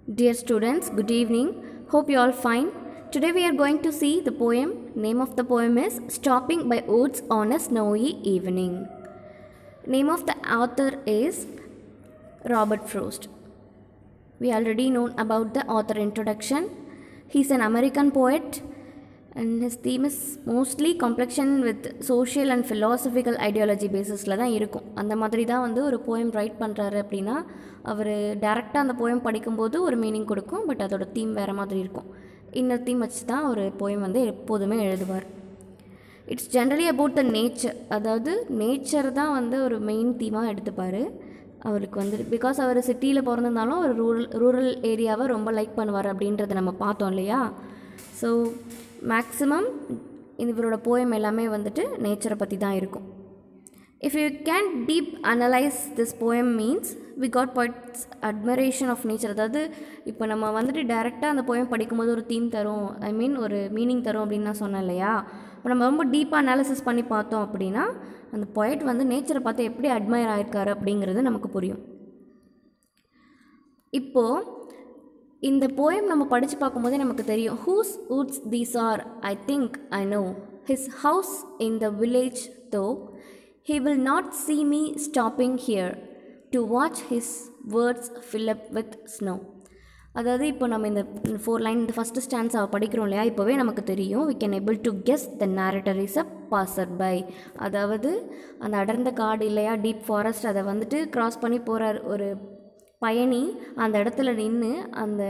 Dear students, good evening. Hope you all fine. Today we are going to see the poem. Name of the poem is Stopping by Woods on a Snowy Evening. Name of the author is Robert Frost. We already know about the author introduction. He is an American poet and his theme is mostly complexion with social and philosophical ideology basisல தான் இருக்கும். அந்த மாதிரி தான் வந்து ஒரு poem right பண்ணுறாரு அப்படின்னா அவர் டேரெக்டாக அந்த போயம் படிக்கும்போது ஒரு மீனிங் கொடுக்கும், பட் அதோட தீம் வேறு மாதிரி இருக்கும். இன்னொரு தீம் வச்சு தான் ஒரு போயம் வந்து எப்போதுமே எழுதுவார். It's generally about the nature, அதாவது நேச்சர் தான் வந்து ஒரு மெயின் தீமாக எடுத்துப்பார். அவருக்கு வந்து பிகாஸ் அவர் சிட்டியில் பிறந்திருந்தாலும் ஒரு ரூரல் ஏரியாவை ரொம்ப லைக் பண்ணுவார் அப்படின்றத நம்ம பார்த்தோம் இல்லையா. ஸோ மேக்ஸிமம் இவரோட போயம் எல்லாமே வந்துட்டு நேச்சரை பற்றி தான் இருக்கும். If you can deep analyse this poem means we got poets admiration of nature. அதாவது இப்போ நம்ம வந்துட்டு டைரெக்டாக அந்த போயம் படிக்கும்போது ஒரு தீம் தரும், ஐ மீன் ஒரு மீனிங் தரும் அப்படின்னு நான் சொன்னேன் இல்லையா. இப்போ நம்ம ரொம்ப டீப்பாக அனாலிசிஸ் பண்ணி பார்த்தோம் அப்படின்னா அந்த போய்ட் வந்து நேச்சரை பார்த்து எப்படி அட்மையர் ஆகிருக்காரு அப்படிங்கிறது நமக்கு புரியும். இப்போது இந்த போயம் நம்ம படித்து பார்க்கும்போதே நமக்கு தெரியும். Whose woods these are, I think I know. His house in the village though, he will not see me stopping here to watch his words fill up with snow. அதாவது இப்போ நம்ம இந்த 4 லைன் இந்த ஃபஸ்ட்டு ஸ்டாண்ட்ஸ் படிக்கிறோம் இல்லையா, இப்போவே நமக்கு தெரியும். we can able to guess the narrator is a passer by. அதாவது அந்த அடர்ந்த காடு இல்லையா, டீப் ஃபாரஸ்ட், அதை வந்துட்டு க்ராஸ் பண்ணி போகிறார் ஒரு பயணி. அந்த இடத்துல நின்று அந்த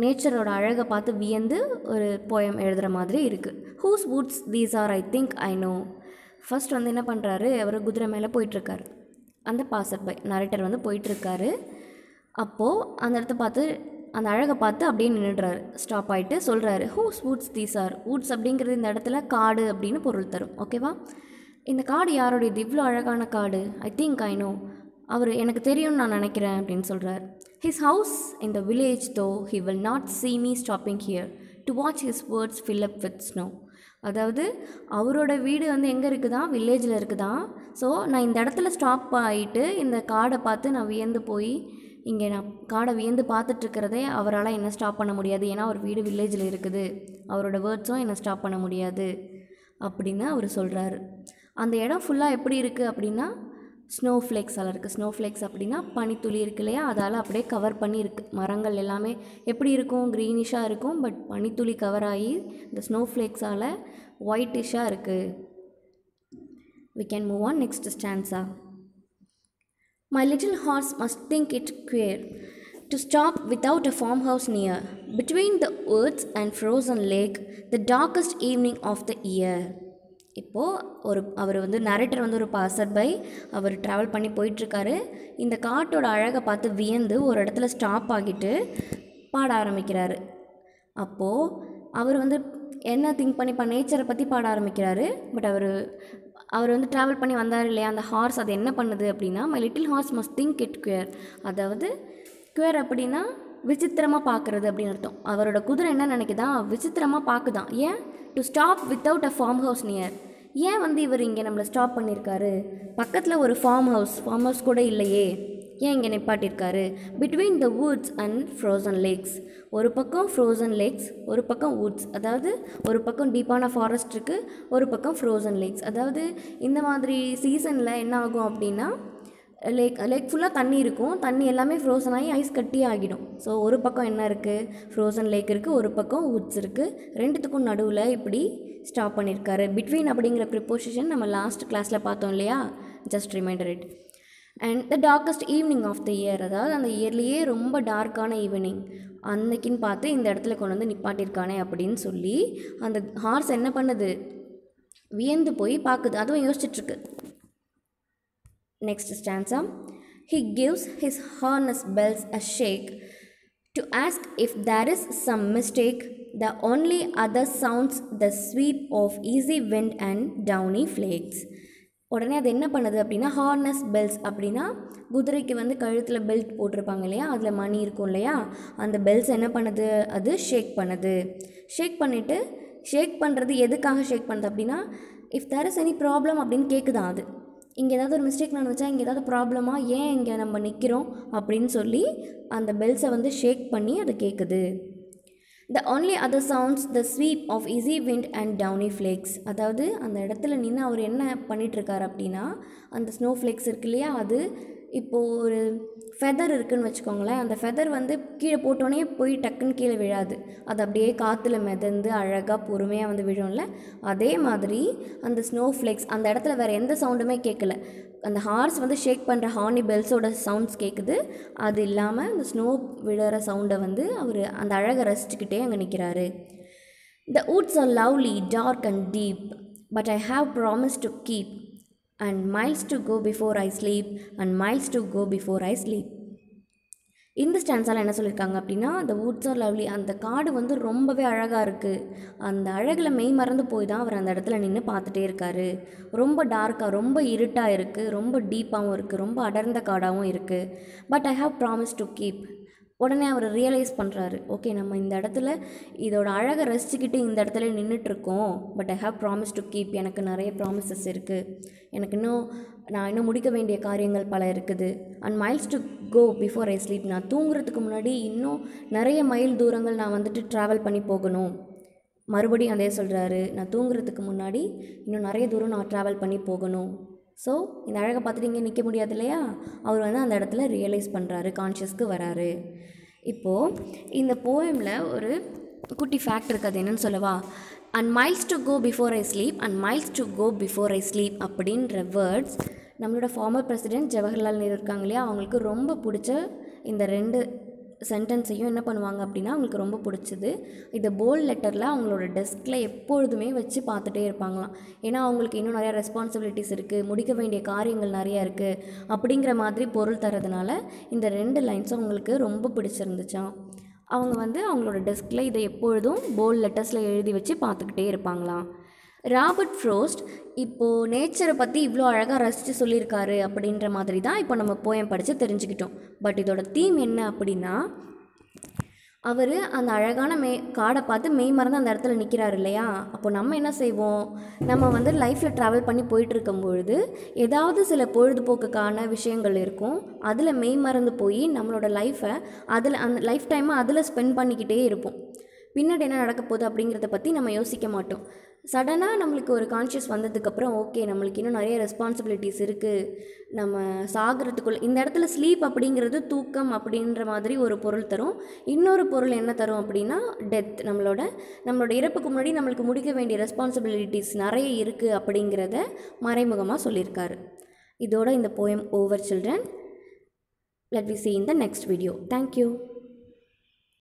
நேச்சரோட அழகை பார்த்து வியந்து ஒரு போயம் எழுதுகிற மாதிரி இருக்குது. Whose woods these are, I think I know. First வந்து என்ன பண்ணுறாரு, அவர் குதிரை மேலே போயிட்டுருக்காரு. அந்த பாசர் பை நரேட்டர் வந்து போயிட்டுருக்காரு. அப்போது அந்த இடத்த பார்த்து அந்த அழகை பார்த்து அப்படியே நின்றுடுறாரு. ஸ்டாப் ஆகிட்டு சொல்கிறாரு, whose woods these are. Woods அப்படிங்கிறது இந்த இடத்துல காடு அப்படின்னு பொருள் தரும். ஓகேவா? இந்த காடு யாருடையது? இவ்வளோ அழகான காடு. ஐ திங்க் ஐ நோ. அவர் எனக்கு தெரியும்னு நான் நினைக்கிறேன் அப்படின்னு சொல்கிறார். His house in the village though he will not see me stopping here to watch his words fill up with snow. அதாவது அவரோட வீடு வந்து எங்கே இருக்குதான்? வில்லேஜில் இருக்குதான். ஸோ நான் இந்த இடத்துல ஸ்டாப் ஆகிட்டு இந்த காடை பார்த்து நான் வியந்து போய் இங்கே நான் காடை வியந்து பார்த்துட்ருக்கிறதே அவரால் என்ன ஸ்டாப் பண்ண முடியாது, ஏன்னா அவர் வீடு வில்லேஜில் இருக்குது. அவரோட வேர்ட்ஸும் என்னை ஸ்டாப் பண்ண முடியாது அப்படின்னு அவர் சொல்கிறாரு. அந்த இடம் ஃபுல்லாக எப்படி இருக்குது அப்படின்னா ஸ்னோ ஃப்ளேக்ஸால் இருக்குது. ஸ்னோ ஃப்ளேக்ஸ் அப்படின்னா பனித்துளி இருக்கு இல்லையா, அதால் அப்படியே கவர் பண்ணியிருக்கு. மரங்கள் எல்லாமே எப்படி இருக்கும்? க்ரீனிஷாக இருக்கும். பட் பனித்துளி கவர் ஆகி இந்த ஸ்னோ ஃப்ளேக்ஸால் ஒயிட்டிஷாக இருக்குது. we can move on next stanza. My little horse must think it queer to stop without a farmhouse near, between the woods and frozen lake, the darkest evening of the year. இப்போது அவர் வந்து narrator வந்து ஒரு pastor by, hour travel பண்ணி போயிட்டுருக்காரு. இந்த காட்டோட அழகை பார்த்து வியந்து ஒரு இடத்துல ஸ்டாப் ஆகிட்டு பாட ஆரம்பிக்கிறாரு. அப்போது அவர் வந்து என்ன திங்க் பண்ணி நேச்சரை பற்றி பாட ஆரம்பிக்கிறாரு. பட் அவர் வந்து ட்ராவல் பண்ணி வந்தார் இல்லையா, அந்த ஹார்ஸ் அது என்ன பண்ணுது அப்படின்னா, my little horse must think it queer. அதாவது குயர் அப்படின்னா விசித்திரமாக பார்க்குறது அப்படின்னு அர்த்தம். அவரோட குதிரை என்ன நினைக்குதா? விசித்திரமாக பார்க்குதான். ஏன்? To stop without a farm house near. ஏன் வந்து இவர் இங்கே நம்மளை ஸ்டாப் பண்ணியிருக்காரு? பக்கத்தில் ஒரு ஃபார்ம் ஹவுஸ் கூட இல்லையே, ஏன் இங்கே நிப்பாட்டியிருக்காரு? Between the woods and frozen lakes. ஒரு பக்கம் ஃப்ரோசன் லேக்ஸ், ஒரு பக்கம் வுட்ஸ். அதாவது ஒரு பக்கம் டீப்பான ஃபாரஸ்ட் இருக்குது, ஒரு பக்கம் ஃப்ரோசன் லேக்ஸ். அதாவது இந்த மாதிரி சீசனில் என்ன ஆகும் அப்படின்னா லேக் ஃபுல்லாக தண்ணி இருக்கும். தண்ணி எல்லாமே ஃப்ரோசன் ஆகி ஐஸ் கட்டி ஆகிடும். ஸோ ஒரு பக்கம் என்ன இருக்குது? ஃப்ரோசன் லேக் இருக்குது, ஒரு பக்கம் வுட்ஸ் இருக்குது. ரெண்டுத்துக்கும் நடுவில் இப்படி ஸ்டாப் பண்ணியிருக்காரு. பிட்வீன் அப்படிங்கிற ப்ரிப்போசிஷன் நம்ம லாஸ்ட் கிளாஸில் பார்த்தோம் இல்லையா, just reminder it. And the darkest evening of the year, அதாவது அந்த இயர்லேயே ரொம்ப டார்க்கான ஈவினிங் அன்னைக்குன்னு பார்த்து இந்த இடத்துல கொண்டு வந்து நிப்பாட்டியிருக்கானே அப்படின்னு சொல்லி அந்த ஹார்ஸ் என்ன பண்ணுது? வியந்து போய் பார்க்குது, அதுவும் யோசிச்சுட்ருக்கு. Next stanza. He gives his harness bells a shake to ask if there is some mistake. The only other sounds the sweep of easy wind and downy flakes. உடனே அது என்ன பண்ணுது அப்படின்னா, ஹார்னஸ் பெல்ஸ் அப்படின்னா குதிரைக்கு வந்து கழுத்தில் பெல்ட் போட்டிருப்பாங்க இல்லையா, அதில் மணி இருக்கும் இல்லையா, அந்த பெல்ஸ் என்ன பண்ணுது? அது ஷேக் பண்ணுது. ஷேக் பண்ணிவிட்டு ஷேக் பண்ணுறது எதுக்காக ஷேக் பண்ணுது அப்படின்னா, if there is any problem அப்படின்னு கேட்குதான் அது. இங்கே ஏதாவது ஒரு மிஸ்டேக் நடந்துச்சா, இங்கே ஏதாவது ப்ராப்ளமாக, ஏன் இங்கே நம்ம நிற்கிறோம் அப்படின்னு சொல்லி அந்த பெல்ஸை வந்து ஷேக் பண்ணி அது கேட்குது. The only other sounds the sweep of easy wind and downy flakes. அதாவது அந்த இடத்துல நின்று அவர் என்ன பண்ணிகிட்ருக்காரு அப்படின்னா, அந்த ஸ்னோ ஃப்ளேக்ஸ் இருக்கு இல்லையா, அது இப்போது ஒரு ஃபெதர் இருக்குதுன்னு வச்சுக்கோங்களேன். அந்த ஃபெதர் வந்து கீழே போட்டோன்னே போய் டக்குன்னு கீழே விழாது. அது அப்படியே காற்றுல மிதந்து அழகாக பொறுமையாக வந்து விழும்ல, அதே மாதிரி அந்த ஸ்னோ ஃப்ளேக்ஸ் அந்த இடத்துல வேறு எந்த சவுண்டுமே கேட்கல. அந்த ஹார்ஸ் வந்து ஷேக் பண்ணுற ஹார்னி பெல்ஸோட சவுண்ட்ஸ் கேட்குது. அது இல்லாமல் அந்த ஸ்னோ விழுற சவுண்டை வந்து அவர் அந்த அழகை ரசிச்சுக்கிட்டே அங்கே நிற்கிறாரு. The woods are lovely, dark and deep, but I have promised to keep, and miles to go before I sleep, and miles to go before I sleep. இந்த ஸ்டான்ஸால் என்ன சொல்லியிருக்காங்க அப்படின்னா, the woods are lovely, அந்த காடு வந்து ரொம்பவே அழகாக இருக்குது. அந்த அழகில் மெய் மறந்து போய் தான் அவர் அந்த இடத்துல நின்று பார்த்துட்டே இருக்கார். ரொம்ப டார்க்காக, ரொம்ப இருட்டாக இருக்குது, ரொம்ப டீப்பாகவும் இருக்குது, ரொம்ப அடர்ந்த காடாகவும் இருக்குது. But I have promise to keep. உடனே அவர் ரியலைஸ் பண்ணுறாரு, ஓகே நம்ம இந்த இடத்துல இதோட அழகை ரசிச்சுக்கிட்டு இந்த இடத்துல நின்றுட்டுருக்கோம். But I have promise to keep. எனக்கு நிறைய ப்ராமிசஸ் இருக்குது, எனக்கு நான் இன்னும் முடிக்க வேண்டிய காரியங்கள் பல இருக்குது. And miles to go before I sleep. நான் தூங்குறதுக்கு முன்னாடி இன்னும் நிறைய மைல் தூரங்கள் நான் வந்துட்டு ட்ராவல் பண்ணி போகணும். மறுபடியும் அதே சொல்கிறாரு, நான் தூங்குறதுக்கு முன்னாடி இன்னும் நிறைய தூரம் நான் ட்ராவல் பண்ணி போகணும். ஸோ இந்த அழகை பார்த்துட்டு இங்கே நிற்க முடியாது இல்லையா, அவர் வந்து அந்த இடத்துல ரியலைஸ் பண்ணுறாரு, கான்ஷியஸ்க்கு வராரு. இப்போது இந்த போயமில் ஒரு குட்டி ஃபேக்ட் இருக்குது, அது என்னென்னு சொல்லவா? And miles to go before I sleep, and miles to go before I sleep அப்படின்ற வேர்ட்ஸ் நம்மளோட ஃபார்மர் பிரசிடென்ட் ஜவஹர்லால் நேரு இருக்காங்க இல்லையா, அவங்களுக்கு ரொம்ப பிடிச்ச இந்த 2 சென்டென்ஸையும் என்ன பண்ணுவாங்க அப்படின்னா, அவங்களுக்கு ரொம்ப பிடிச்சது. இதை போல்ட் லெட்டரில் அவங்களோட டெஸ்கில் எப்பொழுதுமே வச்சு பார்த்துட்டே இருப்பாங்களாம். ஏன்னா அவங்களுக்கு இன்னும் நிறையா ரெஸ்பான்சிபிலிட்டிஸ் இருக்குது, முடிக்க வேண்டிய காரியங்கள் நிறையா இருக்குது அப்படிங்கிற மாதிரி பொருள் தரதுனால இந்த 2 லைன்ஸும் அவங்களுக்கு ரொம்ப பிடிச்சிருந்துச்சான். அவங்க வந்து அவங்களோட டெஸ்கில் இதை எப்பொழுதும் போல்ட் லெட்டர்ஸில் எழுதி வச்சு பார்த்துக்கிட்டே இருப்பாங்களாம். ராபர்ட் ஃப்ரோஸ்ட் இப்போது நேச்சரை பற்றி இவ்வளோ அழகாக ரசித்து சொல்லியிருக்காரு அப்படின்ற மாதிரி தான் இப்போ நம்ம போயம் படித்து தெரிஞ்சுக்கிட்டோம். பட் இதோட தீம் என்ன அப்படின்னா, அவர் அந்த அழகான காடை பார்த்து மெய் மறந்து அந்த இடத்துல நிற்கிறாரு இல்லையா, அப்போ நம்ம என்ன செய்வோம், நம்ம வந்து லைஃப்பில் ட்ராவல் பண்ணி போயிட்டுருக்கும் பொழுது ஏதாவது சில பொழுதுபோக்குக்கான விஷயங்கள் இருக்கும், அதில் மெய் மறந்து போய் நம்மளோட லைஃப்பை அதில் அந்த லைஃப் டைமை அதில் ஸ்பெண்ட் பண்ணிக்கிட்டே இருப்போம். பின்னாடி என்ன நடக்க போகுது அப்படிங்கிறத பற்றி நம்ம யோசிக்க மாட்டோம். சடனாக நம்மளுக்கு ஒரு கான்ஷியஸ் வந்ததுக்கப்புறம், ஓகே நம்மளுக்கு இன்னும் நிறைய ரெஸ்பான்சிபிலிட்டிஸ் இருக்குது, நம்ம சாகிறதுக்குள்ளே இந்த இடத்துல ஸ்லீப் அப்படிங்கிறது தூக்கம் அப்படின்ற மாதிரி ஒரு பொருள் தரும். இன்னொரு பொருள் என்ன தரும் அப்படின்னா டெத். நம்மளோட இறப்புக்கு முன்னாடி நம்மளுக்கு முடிக்க வேண்டிய ரெஸ்பான்சிபிலிட்டிஸ் நிறைய இருக்குது அப்படிங்கிறத மறைமுகமாக சொல்லியிருக்காரு. இதோட இந்த poem over children. Let me see in the next video. Thank you.